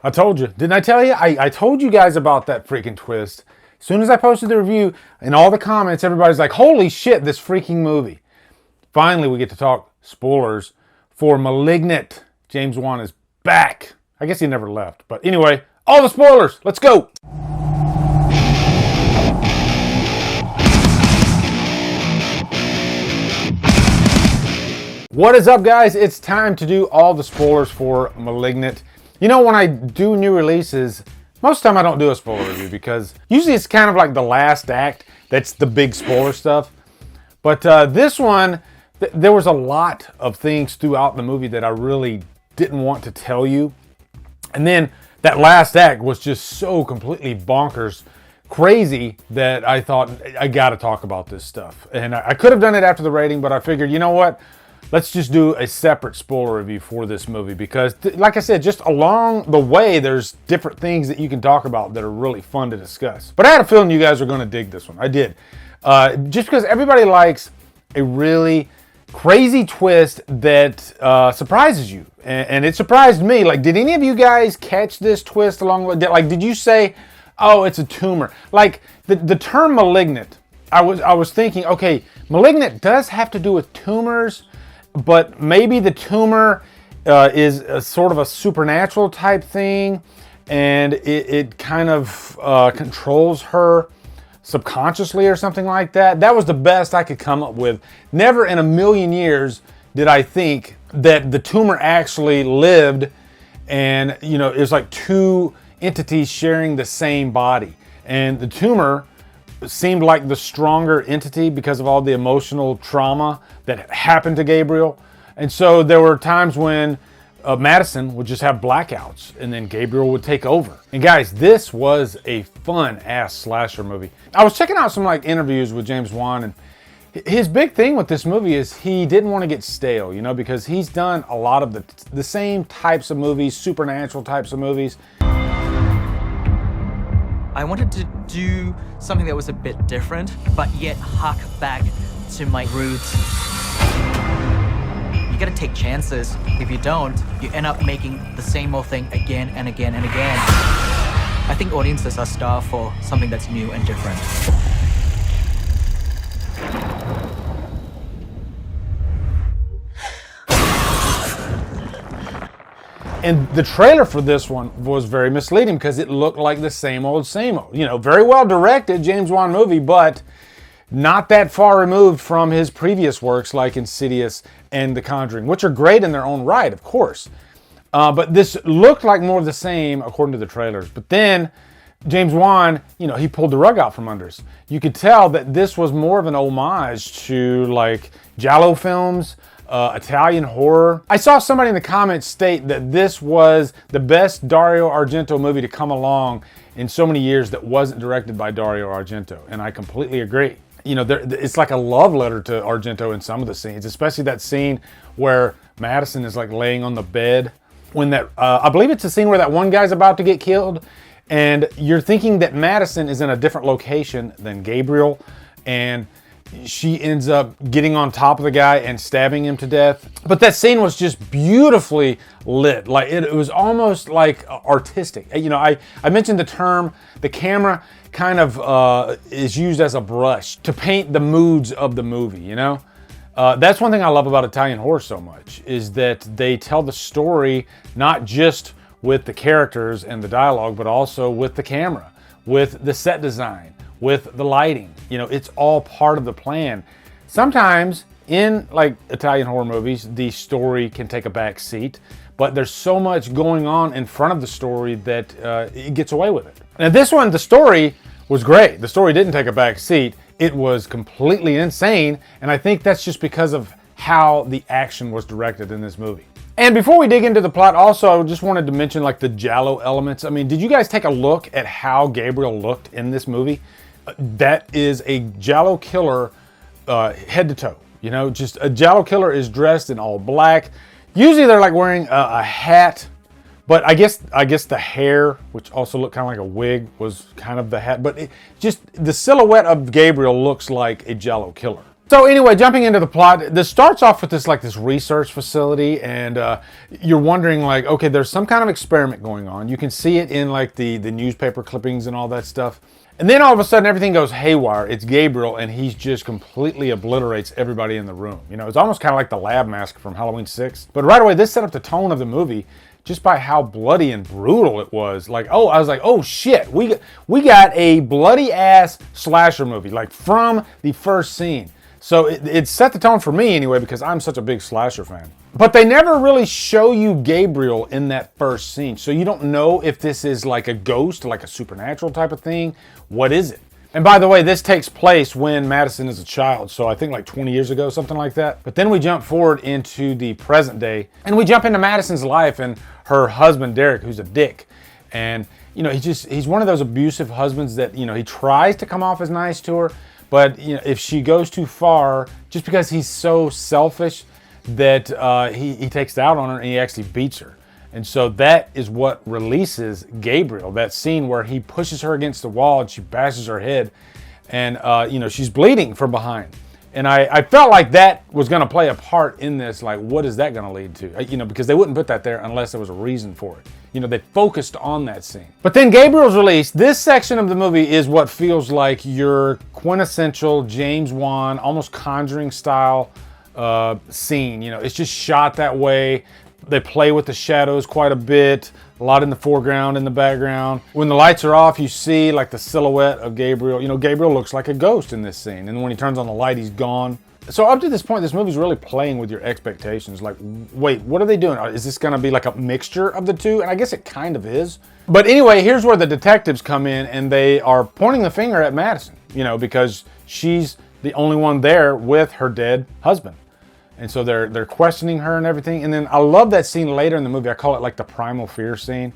I told you. Didn't I tell you? I told you guys about that freaking twist. As soon as I posted the review, in all the comments, everybody's like, holy shit, this freaking movie. Finally, we get to talk spoilers for Malignant. James Wan is back. I guess he never left. But anyway, all the spoilers. Let's go. What is up, guys? It's time to do all the spoilers for Malignant. You know, when I do new releases, most of the time I don't do a spoiler review because usually it's kind of like the last act that's the big spoiler stuff. But this one, there was a lot of things throughout the movie that I really didn't want to tell you. And then that last act was just so completely bonkers, crazy, that I thought, I gotta talk about this stuff. And I could have done it after the rating, but I figured, you know what? Let's just do a separate spoiler review for this movie because, like I said, just along the way, there's different things that you can talk about that are really fun to discuss. But I had a feeling you guys are going to dig this one. I did. Just because everybody likes a really crazy twist that surprises you. And it surprised me. Like, did any of you guys catch this twist along the way? Like, did you say, oh, it's a tumor? Like, the term malignant, I was thinking, okay, malignant does have to do with tumors, but maybe the tumor is a sort of a supernatural type thing, and it kind of controls her subconsciously or something like that. That was the best I could come up with. Never in a million years did I think that the tumor actually lived, and you know, it was like two entities sharing the same body, and the tumor seemed like the stronger entity because of all the emotional trauma that happened to Gabriel. And so there were times when Madison would just have blackouts and then Gabriel would take over. And guys, this was a fun ass slasher movie. I was checking out some like interviews with James Wan, and his big thing with this movie is he didn't want to get stale, you know, because he's done a lot of the same types of movies, supernatural types of movies. I wanted to do something that was a bit different, but yet hark back to my roots. You gotta take chances. If you don't, you end up making the same old thing again and again and again. I think audiences are starved for something that's new and different. And the trailer for this one was very misleading because it looked like the same old, you know, very well directed James Wan movie, but not that far removed from his previous works like Insidious and The Conjuring, which are great in their own right, of course. But this looked like more of the same according to the trailers. But then James Wan, you know, he pulled the rug out from under us. You could tell that this was more of an homage to like Giallo films, Italian horror. I saw somebody in the comments state that this was the best Dario Argento movie to come along in so many years that wasn't directed by Dario Argento, and I completely agree. You know, it's like a love letter to Argento in some of the scenes, especially that scene where Madison is like laying on the bed. When that, I believe it's a scene where that one guy's about to get killed, and you're thinking that Madison is in a different location than Gabriel, and she ends up getting on top of the guy and stabbing him to death. But that scene was just beautifully lit. Like it was almost like artistic. You know, I mentioned the term, the camera kind of is used as a brush to paint the moods of the movie, you know? That's one thing I love about Italian horror so much, is that they tell the story not just with the characters and the dialogue, but also with the camera, with the set design, with the lighting. You know, it's all part of the plan. Sometimes in like Italian horror movies, the story can take a back seat, but there's so much going on in front of the story that it gets away with it. Now this one, the story was great. The story didn't take a back seat. It was completely insane, and I think that's just because of how the action was directed in this movie. And before we dig into the plot, also, I just wanted to mention like the Giallo elements. I mean, did you guys take a look at how Gabriel looked in this movie? That is a Giallo killer head to toe. You know, just a Giallo killer is dressed in all black. Usually they're like wearing a hat, but I guess the hair, which also looked kind of like a wig, was kind of the hat. But just the silhouette of Gabriel looks like a Giallo killer. So anyway, jumping into the plot, this starts off with this research facility, and you're wondering like, okay, there's some kind of experiment going on. You can see it in like the newspaper clippings and all that stuff. And then all of a sudden everything goes haywire. It's Gabriel, and he just completely obliterates everybody in the room. You know, it's almost kind of like the lab mask from Halloween 6. But right away, this set up the tone of the movie just by how bloody and brutal it was. Like, oh, I was like, oh shit, we got a bloody ass slasher movie, like from the first scene. So it set the tone for me anyway, because I'm such a big slasher fan. But they never really show you Gabriel in that first scene. So you don't know if this is like a ghost, like a supernatural type of thing. What is it? And by the way, this takes place when Madison is a child. So I think like 20 years ago, something like that. But then we jump forward into the present day, and we jump into Madison's life and her husband, Derek, who's a dick. And, you know, he's one of those abusive husbands that, you know, he tries to come off as nice to her. But you know, if she goes too far, just because he's so selfish that he takes it out on her and he actually beats her. And so that is what releases Gabriel, that scene where he pushes her against the wall and she bashes her head, and you know, she's bleeding from behind. And I felt like that was going to play a part in this, like what is that going to lead to? You know, because they wouldn't put that there unless there was a reason for it. You know, they focused on that scene. But then Gabriel's released. This section of the movie is what feels like your quintessential James Wan, almost Conjuring style scene. You know, it's just shot that way. They play with the shadows quite a bit, a lot in the foreground, in the background. When the lights are off, you see like the silhouette of Gabriel. You know, Gabriel looks like a ghost in this scene. And when he turns on the light, he's gone. So up to this point, this movie's really playing with your expectations. Like, wait, what are they doing? Is this gonna be like a mixture of the two? And I guess it kind of is. But anyway, here's where the detectives come in, and they are pointing the finger at Madison, you know, because she's the only one there with her dead husband. And so they're questioning her and everything. And then I love that scene later in the movie. I call it like the primal fear scene,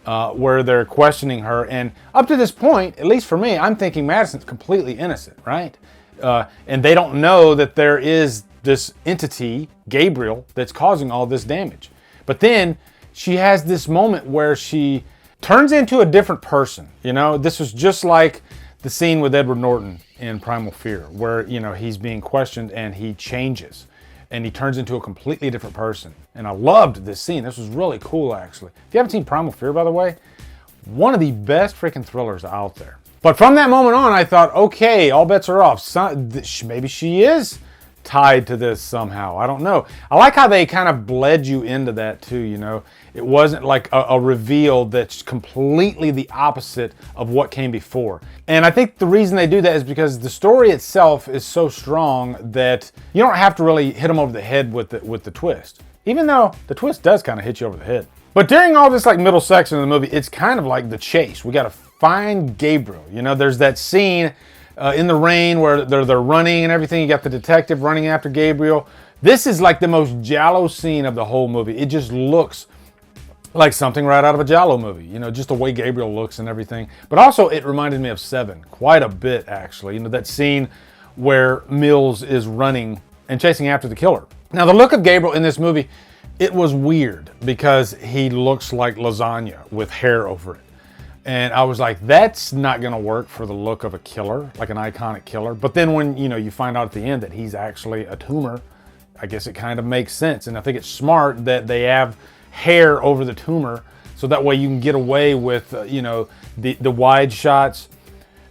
where they're questioning her. And up to this point, at least for me, I'm thinking Madison's completely innocent, right? And they don't know that there is this entity, Gabriel, that's causing all this damage. But then she has this moment where she turns into a different person. You know, this was just like the scene with Edward Norton in Primal Fear, where, you know, he's being questioned and he changes and he turns into a completely different person. And I loved this scene. This was really cool, actually. If you haven't seen Primal Fear, by the way, one of the best freaking thrillers out there. But from that moment on, I thought, okay, all bets are off. Maybe she is tied to this somehow. I don't know. I like how they kind of bled you into that too, you know. It wasn't like a reveal that's completely the opposite of what came before. And I think the reason they do that is because the story itself is so strong that you don't have to really hit them over the head with the twist. Even though the twist does kind of hit you over the head. But during all this like middle section of the movie, it's kind of like the chase. We got to find Gabriel. You know, there's that scene in the rain where they're running and everything. You got the detective running after Gabriel. This is like the most giallo scene of the whole movie. It just looks like something right out of a giallo movie. You know, just the way Gabriel looks and everything. But also it reminded me of Seven quite a bit, actually. You know, that scene where Mills is running and chasing after the killer. Now, the look of Gabriel in this movie, it was weird because he looks like lasagna with hair over it. And I was like, that's not gonna work for the look of a killer, like an iconic killer. But then when, you know, you find out at the end that he's actually a tumor, I guess it kind of makes sense. And I think it's smart that they have hair over the tumor so that way you can get away with, you know, the wide shots.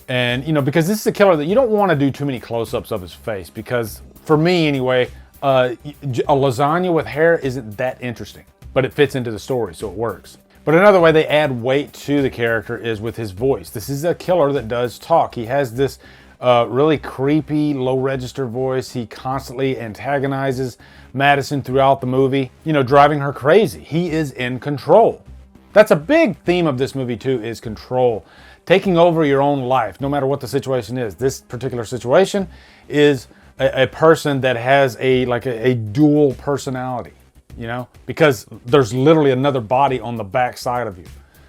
And, you know, because this is a killer that you don't want to do too many close-ups of his face, because for me anyway, a lasagna with hair isn't that interesting, but it fits into the story, so it works. But another way they add weight to the character is with his voice. This is a killer that does talk. He has this really creepy, low-register voice. He constantly antagonizes Madison throughout the movie, you know, driving her crazy. He is in control. That's a big theme of this movie too, is control. Taking over your own life, no matter what the situation is. This particular situation is a person that has a dual personality. You know, because there's literally another body on the back side of you.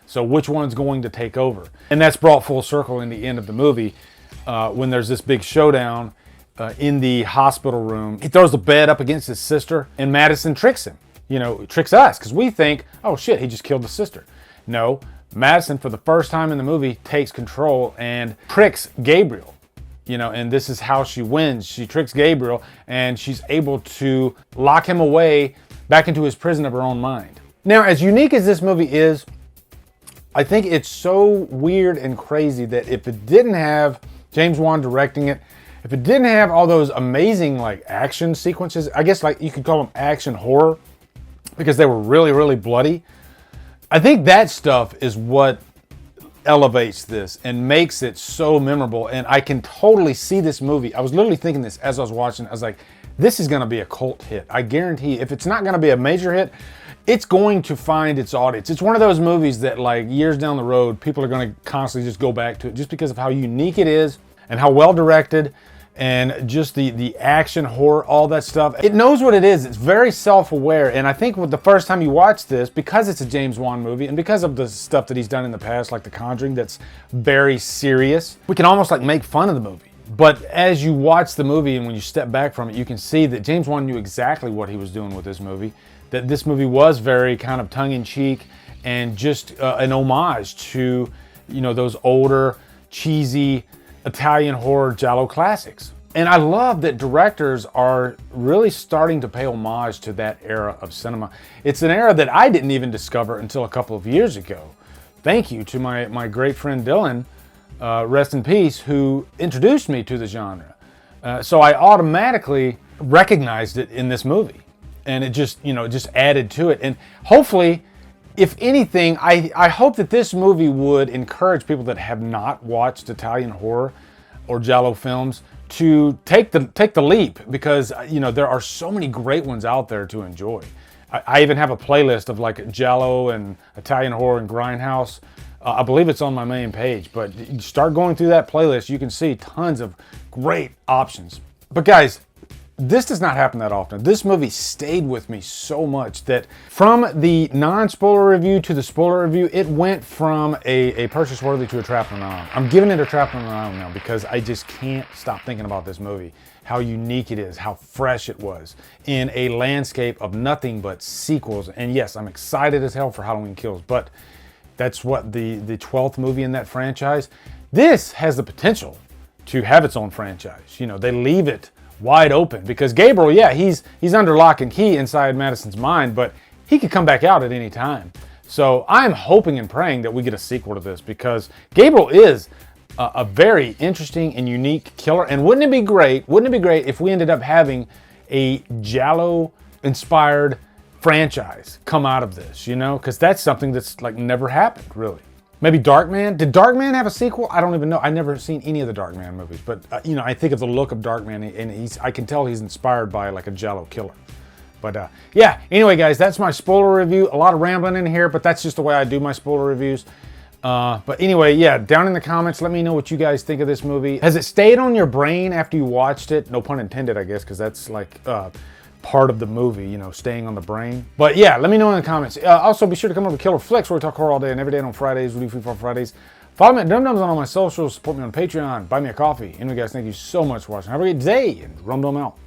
So which one's going to take over? And that's brought full circle in the end of the movie when there's this big showdown in the hospital room. He throws the bed up against his sister and Madison tricks him. You know, tricks us because we think, oh shit, he just killed the sister. No, Madison for the first time in the movie takes control and tricks Gabriel. and this is how she wins. She tricks Gabriel, and she's able to lock him away back into his prison of her own mind. Now, as unique as this movie is, I think it's so weird and crazy that if it didn't have James Wan directing it, if it didn't have all those amazing like action sequences, I guess like you could call them action horror because they were really, really bloody. I think that stuff is what elevates this and makes it so memorable. And I can totally see this movie. I was literally thinking this as I was watching. I was like, this is going to be a cult hit. I guarantee if it's not going to be a major hit, it's going to find its audience. It's one of those movies that like years down the road, people are going to constantly just go back to it just because of how unique it is and how well directed and just the action, horror, all that stuff. It knows what it is. It's very self-aware. And I think with the first time you watch this, because it's a James Wan movie and because of the stuff that he's done in the past, like The Conjuring, that's very serious, we can almost like make fun of the movie. But as you watch the movie and when you step back from it, you can see that James Wan knew exactly what he was doing with this movie, that this movie was very kind of tongue-in-cheek and just an homage to, those older, cheesy Italian horror giallo classics. And I love that directors are really starting to pay homage to that era of cinema. It's an era that I didn't even discover until a couple of years ago. Thank you to my great friend Dylan, rest in peace, who introduced me to the genre. So I automatically recognized it in this movie. And it just, just added to it. And hopefully, if anything, I hope that this movie would encourage people that have not watched Italian horror or giallo films to take the leap, because there are so many great ones out there to enjoy. I even have a playlist of like giallo and Italian horror and grindhouse. I believe it's on my main page, but you start going through that playlist, you can see tons of great options. But guys, this does not happen that often. This movie stayed with me so much that from the non-spoiler review to the spoiler review, it went from a purchase worthy to a trap in an arm. I'm giving it a trap in an arm now because I just can't stop thinking about this movie, how unique it is, how fresh it was in a landscape of nothing but sequels. And yes, I'm excited as hell for Halloween Kills, but that's what the 12th movie in that franchise. This has the potential to have its own franchise. They leave it wide open because Gabriel, yeah, he's under lock and key inside Madison's mind, but he could come back out at any time. So I'm hoping and praying that we get a sequel to this because Gabriel is a very interesting and unique killer. And wouldn't it be great if we ended up having a giallo inspired franchise come out of this, because that's something that's like never happened really. Maybe Darkman. Did Darkman have a sequel? I don't even know. I've never seen any of the Darkman movies, but I think of the look of Darkman, and I can tell he's inspired by like a giallo killer. But yeah. Anyway, guys, that's my spoiler review. A lot of rambling in here, but that's just the way I do my spoiler reviews. But anyway, yeah. Down in the comments, let me know what you guys think of this movie. Has it stayed on your brain after you watched it? No pun intended, I guess, because that's like part of the movie, staying on the brain. But yeah, let me know in the comments. Also, be sure to come over to Killer Flicks, where we talk horror all day and every day on Fridays. We do Free for Fridays. Follow me at Drumdums on all my socials. Support me on Patreon. Buy me a coffee. Anyway, guys, thank you so much for watching. Have a great day, and Drumdum out.